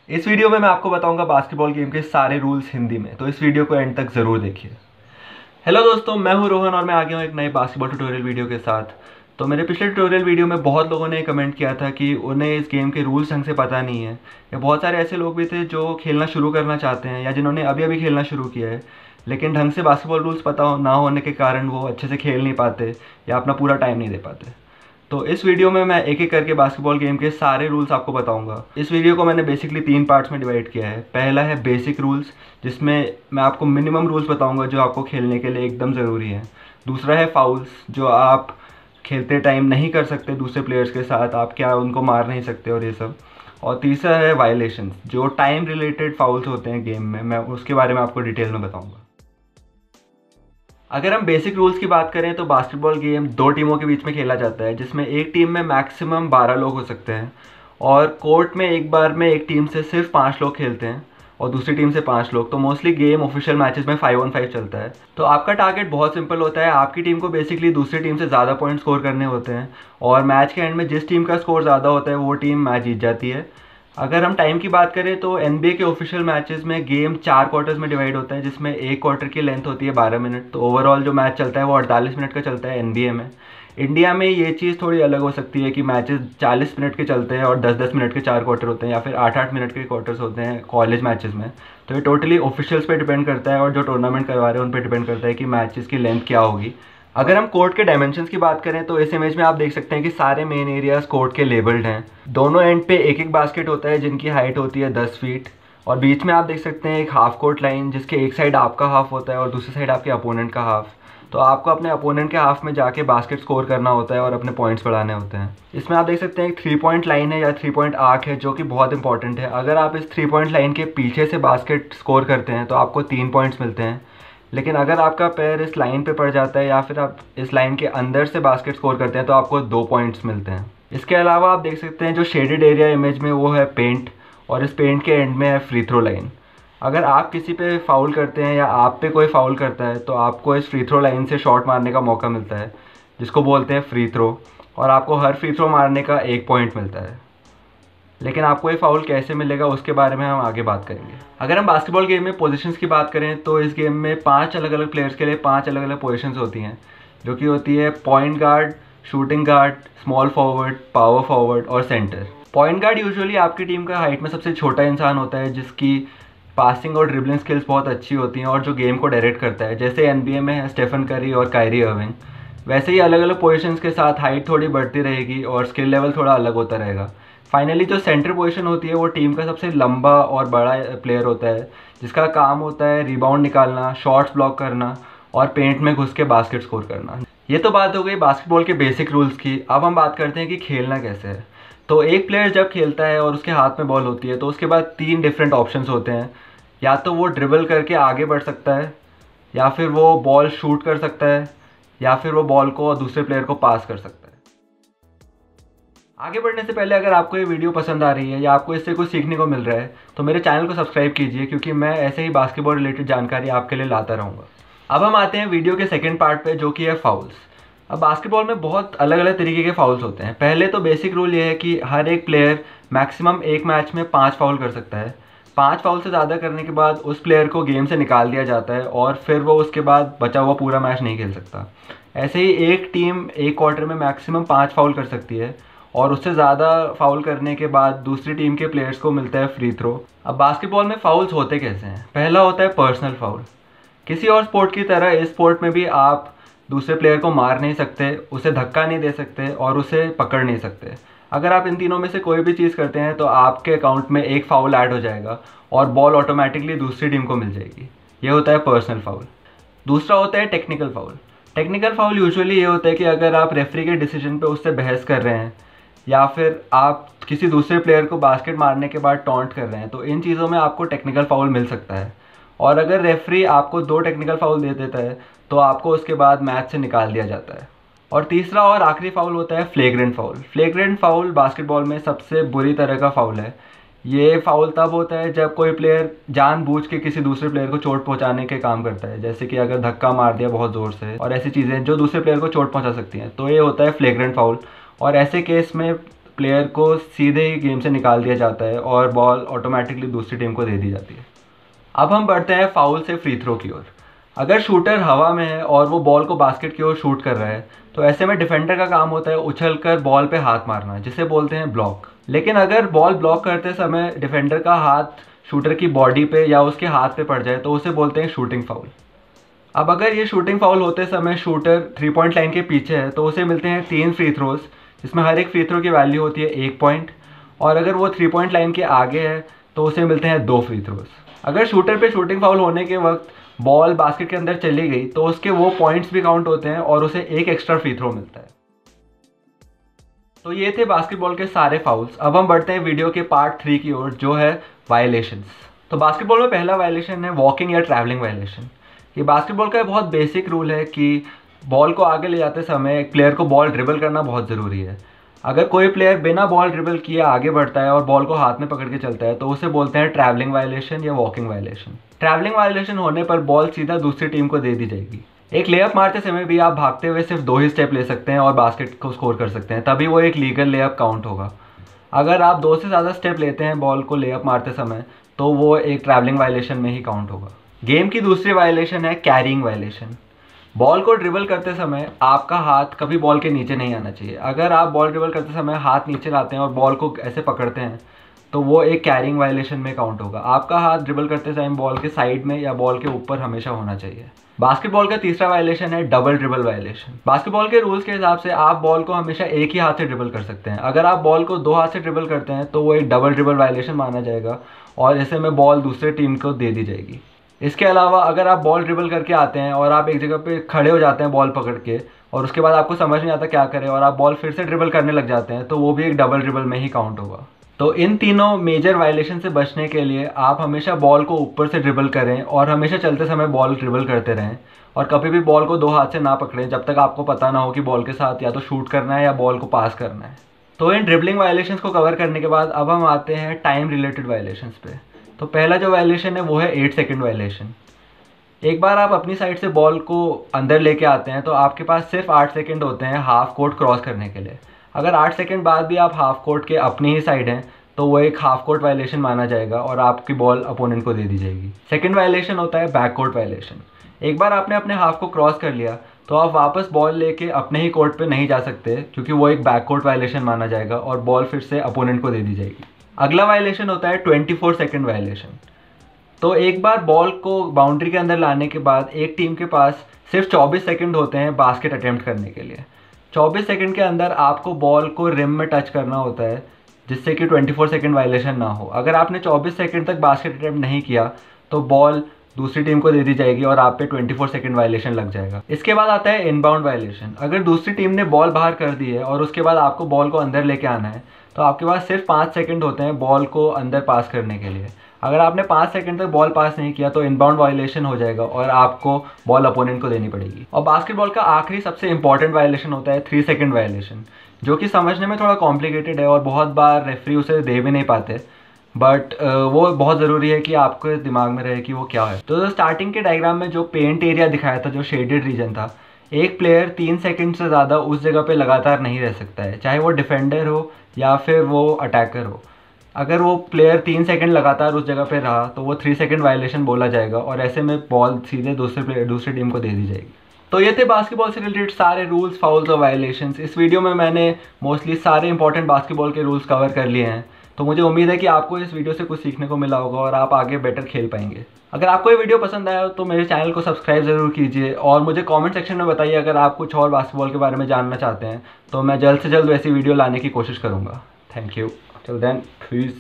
इस वीडियो में मैं आपको बताऊंगा बास्केटबॉल गेम के सारे रूल्स हिंदी में, तो इस वीडियो को एंड तक ज़रूर देखिए। हेलो दोस्तों, मैं हूं रोहन और मैं आ गया हूं एक नए बास्केटबॉल ट्यूटोरियल वीडियो के साथ। तो मेरे पिछले ट्यूटोरियल वीडियो में बहुत लोगों ने कमेंट किया था कि उन्हें इस गेम के रूल्स ढंग से पता नहीं है, या बहुत सारे ऐसे लोग भी थे जो खेलना शुरू करना चाहते हैं या जिन्होंने अभी अभी खेलना शुरू किया है, लेकिन ढंग से बास्केटबॉल रूल्स पता ना होने के कारण वो अच्छे से खेल नहीं पाते या अपना पूरा टाइम नहीं दे पाते। तो इस वीडियो में मैं एक एक करके बास्केटबॉल गेम के सारे रूल्स आपको बताऊंगा। इस वीडियो को मैंने बेसिकली 3 पार्ट्स में डिवाइड किया है। पहला है बेसिक रूल्स, जिसमें मैं आपको मिनिमम रूल्स बताऊंगा जो आपको खेलने के लिए एकदम ज़रूरी है। दूसरा है फाउल्स, जो आप खेलते टाइम नहीं कर सकते दूसरे प्लेयर्स के साथ, आप क्या उनको मार नहीं सकते और ये सब। और तीसरा है वायलेशंस, जो टाइम रिलेटेड फाउल्स होते हैं गेम में, मैं उसके बारे में आपको डिटेल में बताऊँगा। अगर हम बेसिक रूल्स की बात करें तो बास्केटबॉल गेम 2 टीमों के बीच में खेला जाता है, जिसमें एक टीम में मैक्सिमम 12 लोग हो सकते हैं और कोर्ट में एक बार में एक टीम से सिर्फ 5 लोग खेलते हैं और दूसरी टीम से 5 लोग। तो मोस्टली गेम ऑफिशियल मैचेस में 5-on-5 चलता है। तो आपका टारगेट बहुत सिंपल होता है, आपकी टीम को बेसिकली दूसरी टीम से ज़्यादा पॉइंट स्कोर करने होते हैं और मैच के एंड में जिस टीम का स्कोर ज़्यादा होता है वो टीम मैच जीत जाती है। अगर हम टाइम की बात करें तो एनबीए के ऑफिशियल मैचेस में गेम 4 क्वार्टर्स में डिवाइड होता है, जिसमें एक क्वार्टर की लेंथ होती है 12 मिनट। तो ओवरऑल जो मैच चलता है वो 48 मिनट का चलता है एनबीए में। इंडिया में ये चीज़ थोड़ी अलग हो सकती है कि मैचेस 40 मिनट के चलते हैं और 10-10 मिनट के 4 क्वार्टर होते हैं, या फिर 8-8 मिनट के क्वार्टर्स होते हैं कॉलेज मैचेस में। तो ये टोटली ऑफिशियल्स पे डिपेंड करता है और जो टूर्नामेंट करवा रहे हैं उन पर डिपेंड करता है कि मैचेस की लेंथ क्या होगी। अगर हम कोर्ट के डायमेंशंस की बात करें तो इस इमेज में आप देख सकते हैं कि सारे मेन एरियाज कोर्ट के लेबल्ड हैं। दोनों एंड पे एक एक बास्केट होता है जिनकी हाइट होती है 10 फीट, और बीच में आप देख सकते हैं एक हाफ कोर्ट लाइन, जिसके एक साइड आपका हाफ होता है और दूसरी साइड आपके अपोनेंट का हाफ। तो आपको अपने अपोनेंट के हाफ में जाके बास्केट स्कोर करना होता है और अपने पॉइंट्स बढ़ाने होते हैं। इसमें आप देख सकते हैं एक 3 पॉइंट लाइन है या 3 पॉइंट आर्क है, जो कि बहुत इंपॉर्टेंट है। अगर आप इस 3 पॉइंट लाइन के पीछे से बास्केट स्कोर करते हैं तो आपको 3 पॉइंट्स मिलते हैं, लेकिन अगर आपका पैर इस लाइन पे पड़ जाता है या फिर आप इस लाइन के अंदर से बास्केट स्कोर करते हैं तो आपको 2 पॉइंट्स मिलते हैं। इसके अलावा आप देख सकते हैं जो शेडेड एरिया इमेज में वो है पेंट, और इस पेंट के एंड में है फ्री थ्रो लाइन। अगर आप किसी पे फाउल करते हैं या आप पे कोई फाउल करता है तो आपको इस फ्री थ्रो लाइन से शॉट मारने का मौका मिलता है, जिसको बोलते हैं फ्री थ्रो, और आपको हर फ्री थ्रो मारने का 1 पॉइंट मिलता है। लेकिन आपको ये फाउल कैसे मिलेगा उसके बारे में हम आगे बात करेंगे। अगर हम बास्केटबॉल गेम में पोजीशंस की बात करें तो इस गेम में 5 अलग अलग प्लेयर्स के लिए 5 अलग अलग पोजीशंस होती हैं, जो कि होती है point guard, shooting guard, small forward, power forward और सेंटर। पॉइंट गार्ड यूजुअली आपकी टीम का हाइट में सबसे छोटा इंसान होता है, जिसकी पासिंग और ड्रिबलिंग स्किल्स बहुत अच्छी होती हैं और जो गेम को डायरेक्ट करता है। जैसे एनबीए में है स्टेफन करी और कायरी अर्विंग, वैसे ही अलग अलग पोजीशंस के साथ हाइट थोड़ी बढ़ती रहेगी और स्किल लेवल थोड़ा अलग होता रहेगा। फाइनली जो सेंटर पोजीशन होती है वो टीम का सबसे लंबा और बड़ा प्लेयर होता है, जिसका काम होता है रिबाउंड निकालना, शॉट्स ब्लॉक करना और पेंट में घुस के बास्केट स्कोर करना। ये तो बात हो गई बास्केटबॉल के बेसिक रूल्स की। अब हम बात करते हैं कि खेलना कैसे है। तो एक प्लेयर जब खेलता है और उसके हाथ में बॉल होती है तो उसके बाद 3 डिफरेंट ऑप्शंस होते हैं। या तो वो ड्रिबल करके आगे बढ़ सकता है, या फिर वो बॉल शूट कर सकता है, या फिर वो बॉल को दूसरे प्लेयर को पास कर सकता है। आगे बढ़ने से पहले अगर आपको ये वीडियो पसंद आ रही है या आपको इससे कुछ सीखने को मिल रहा है तो मेरे चैनल को सब्सक्राइब कीजिए, क्योंकि मैं ऐसे ही बास्केटबॉल रिलेटेड जानकारी आपके लिए लाता रहूँगा। अब हम आते हैं वीडियो के सेकंड पार्ट पे, जो कि है फाउल्स। अब बास्केटबॉल में बहुत अलग अलग तरीके के फाउल्स होते हैं। पहले तो बेसिक रूल ये है कि हर एक प्लेयर मैक्सिमम एक मैच में 5 फाउल कर सकता है। 5 फाउल से ज़्यादा करने के बाद उस प्लेयर को गेम से निकाल दिया जाता है और फिर वो उसके बाद बचा हुआ पूरा मैच नहीं खेल सकता। ऐसे ही एक टीम एक क्वार्टर में मैक्सिमम 5 फाउल कर सकती है और उससे ज़्यादा फाउल करने के बाद दूसरी टीम के प्लेयर्स को मिलता है फ्री थ्रो। अब बास्केटबॉल में फाउल्स होते कैसे हैं? पहला होता है पर्सनल फाउल। किसी और स्पोर्ट की तरह इस स्पोर्ट में भी आप दूसरे प्लेयर को मार नहीं सकते, उसे धक्का नहीं दे सकते और उसे पकड़ नहीं सकते। अगर आप इन तीनों में से कोई भी चीज़ करते हैं तो आपके अकाउंट में एक फाउल ऐड हो जाएगा और बॉल ऑटोमेटिकली दूसरी टीम को मिल जाएगी। ये होता है पर्सनल फाउल। दूसरा होता है technical foul. Technical foul usually ये होता है कि अगर आप रेफरी के डिसीजन पे उससे बहस कर रहे हैं या फिर आप किसी दूसरे प्लेयर को बास्केट मारने के बाद टॉन्ट कर रहे हैं, तो इन चीज़ों में आपको टेक्निकल फाउल मिल सकता है। और अगर रेफरी आपको 2 टेक्निकल फाउल दे देता है तो आपको उसके बाद मैच से निकाल दिया जाता है। और तीसरा और आखिरी फाउल होता है flagrant foul. Flagrant foul basketball में सबसे बुरी तरह का फाउल है। ये फाउल तब होता है जब कोई प्लेयर जानबूझ के किसी दूसरे प्लेयर को चोट पहुंचाने के काम करता है, जैसे कि अगर धक्का मार दिया बहुत ज़ोर से और ऐसी चीज़ें जो दूसरे प्लेयर को चोट पहुंचा सकती हैं, तो ये होता है फ्लेग्रेंट फाउल। और ऐसे केस में प्लेयर को सीधे ही गेम से निकाल दिया जाता है और बॉल ऑटोमेटिकली दूसरी टीम को दे दी जाती है। अब हम बढ़ते हैं फाउल से फ्री थ्रो की ओर। अगर शूटर हवा में है और वो बॉल को बास्केट की ओर शूट कर रहा है तो ऐसे में डिफेंडर का काम होता है उछलकर बॉल पे हाथ मारना, जिसे बोलते हैं ब्लॉक। लेकिन अगर बॉल ब्लॉक करते समय डिफेंडर का हाथ शूटर की बॉडी पे या उसके हाथ पे पड़ जाए तो उसे बोलते हैं शूटिंग फाउल। अब अगर ये शूटिंग फाउल होते समय शूटर 3 पॉइंट लाइन के पीछे है तो उसे मिलते हैं 3 फ्री थ्रोज, जिसमें हर एक फ्री थ्रो की वैल्यू होती है 1 पॉइंट। और अगर वो 3 पॉइंट लाइन के आगे है तो उसे मिलते हैं 2 फ्री थ्रोज। अगर शूटर पे शूटिंग फाउल होने के वक्त बॉल बास्केट के अंदर चली गई तो उसके वो पॉइंट्स भी काउंट होते हैं और उसे एक एक्स्ट्रा फ्री थ्रो मिलता है। तो ये थे बास्केटबॉल के सारे फाउल्स। अब हम बढ़ते हैं वीडियो के पार्ट 3 की ओर, जो है वायलेशंस। तो बास्केटबॉल में पहला वायलेशन है वॉकिंग या ट्रैवलिंग वायलेशन। ये बास्केटबॉल का बहुत बेसिक रूल है कि बॉल को आगे ले जाते समय एक प्लेयर को बॉल ड्रिबल करना बहुत ज़रूरी है। अगर कोई प्लेयर बिना बॉल ड्रिबल किए आगे बढ़ता है और बॉल को हाथ में पकड़ के चलता है तो उसे बोलते हैं ट्रैवलिंग वायलेशन या वॉकिंग वायलेशन। ट्रैवलिंग वायलेशन होने पर बॉल सीधा दूसरी टीम को दे दी जाएगी। एक लेअप मारते समय भी आप भागते हुए सिर्फ 2 ही स्टेप ले सकते हैं और बास्केट को स्कोर कर सकते हैं, तभी वो एक लीगल लेअप काउंट होगा। अगर आप 2 से ज़्यादा स्टेप लेते हैं बॉल को लेअप मारते समय तो वो एक ट्रैवलिंग वायलेशन में ही काउंट होगा। गेम की दूसरी वायलेशन है कैरिंग वायलेशन। बॉल को ड्रिबल करते समय आपका हाथ कभी बॉल के नीचे नहीं आना चाहिए। अगर आप बॉल ड्रिबल करते समय हाथ नीचे लाते हैं और बॉल को ऐसे पकड़ते हैं तो वो एक कैरिंग वायलेशन में काउंट होगा। आपका हाथ ड्रिबल करते टाइम बॉल के साइड में या बॉल के ऊपर हमेशा होना चाहिए। बास्केटबॉल का तीसरा वायलेशन है डबल ड्रिबल वायलेशन। बास्केटबॉल के रूल्स के हिसाब से आप बॉल को हमेशा एक ही हाथ से ड्रिबल कर सकते हैं। अगर आप बॉल को 2 हाथ से ड्रिबल करते हैं तो वो एक डबल ड्रिबल वायलेशन माना जाएगा और ऐसे में बॉल दूसरे टीम को दे दी जाएगी। इसके अलावा अगर आप बॉल ड्रिबल करके आते हैं और आप एक जगह पे खड़े हो जाते हैं बॉल पकड़ के और उसके बाद आपको समझ नहीं आता क्या करें और आप बॉल फिर से ड्रिबल करने लग जाते हैं तो वो भी एक डबल ड्रिबल में ही काउंट होगा। तो इन तीनों मेजर वायलेशन से बचने के लिए आप हमेशा बॉल को ऊपर से ड्रिबल करें और हमेशा चलते समय बॉल ड्रिबल करते रहें और कभी भी बॉल को 2 हाथ से ना पकड़ें जब तक आपको पता ना हो कि बॉल के साथ या तो शूट करना है या बॉल को पास करना है। तो इन ड्रिबलिंग वायलेशंस को कवर करने के बाद अब हम आते हैं टाइम रिलेटेड वायलेशंस पे। तो पहला जो वायलेशन है वो है 8 सेकेंड वायलेशन। एक बार आप अपनी साइड से बॉल को अंदर लेके आते हैं तो आपके पास सिर्फ 8 सेकेंड होते हैं हाफ कोर्ट क्रॉस करने के लिए। अगर 8 सेकेंड बाद भी आप हाफ कोर्ट के अपनी ही साइड हैं तो वो एक हाफ कोर्ट वायलेशन माना जाएगा और आपकी बॉल अपोनेंट को दे दी जाएगी। सेकंड वायलेशन होता है बैक कोर्ट वायलेशन। एक बार आपने अपने हाफ को क्रॉस कर लिया तो आप वापस बॉल लेके अपने ही कोर्ट पे नहीं जा सकते क्योंकि वो एक बैक कोर्ट वायलेशन माना जाएगा और बॉल फिर से अपोनेंट को दे दी जाएगी। अगला वायलेशन होता है 24 सेकेंड वायलेशन। तो एक बार बॉल को बाउंड्री के अंदर लाने के बाद एक टीम के पास सिर्फ 24 सेकंड होते हैं बास्केट अटेम्प्ट करने के लिए। 24 सेकंड के अंदर आपको बॉल को रिम में टच करना होता है जिससे कि 24 सेकंड वायलेशन ना हो। अगर आपने 24 सेकंड तक बास्केट अटेम्प्ट नहीं किया तो बॉल दूसरी टीम को दे दी जाएगी और आप पे 24 सेकंड वायलेशन लग जाएगा। इसके बाद आता है इनबाउंड वायलेशन। अगर दूसरी टीम ने बॉल बाहर कर दी है और उसके बाद आपको बॉल को अंदर लेके आना है तो आपके पास सिर्फ 5 सेकंड होते हैं बॉल को अंदर पास करने के लिए। अगर आपने 5 सेकंड तक बॉल पास नहीं किया तो इनबाउंड वायलेशन हो जाएगा और आपको बॉल अपोनेंट को देनी पड़ेगी। और बास्केटबॉल का आखिरी सबसे इंपॉर्टेंट वायलेशन होता है 3 सेकंड वायलेशन, जो कि समझने में थोड़ा कॉम्प्लिकेटेड है और बहुत बार रेफरी उसे दे भी नहीं पाते, बट वो बहुत ज़रूरी है कि आपके दिमाग में रहे कि वो क्या है। तो स्टार्टिंग के डायग्राम में जो पेंट एरिया दिखाया था, जो शेडेड रीजन था, एक प्लेयर 3 सेकंड से ज़्यादा उस जगह पे लगातार नहीं रह सकता है, चाहे वो डिफेंडर हो या फिर वो अटैकर हो। अगर वो प्लेयर 3 सेकंड लगातार उस जगह पे रहा तो वो 3 सेकंड वायलेशन बोला जाएगा और ऐसे में बॉल सीधे दूसरी टीम को दे दी जाएगी। तो ये थे बास्केटबॉल से रिलेटेड सारे रूल्स, फाउल्स और वायलेशंस। इस वीडियो में मैंने मोस्टली सारे इंपॉर्टेंट बास्केटबॉल के रूल्स कवर कर लिए हैं। तो मुझे उम्मीद है कि आपको इस वीडियो से कुछ सीखने को मिला होगा और आप आगे बेटर खेल पाएंगे। अगर आपको ये वीडियो पसंद आया तो मेरे चैनल को सब्सक्राइब ज़रूर कीजिए और मुझे कमेंट सेक्शन में बताइए अगर आप कुछ और बास्केटबॉल के बारे में जानना चाहते हैं तो मैं जल्द से जल्द वैसी वीडियो लाने की कोशिश करूँगा। Thank you. Till then, piece.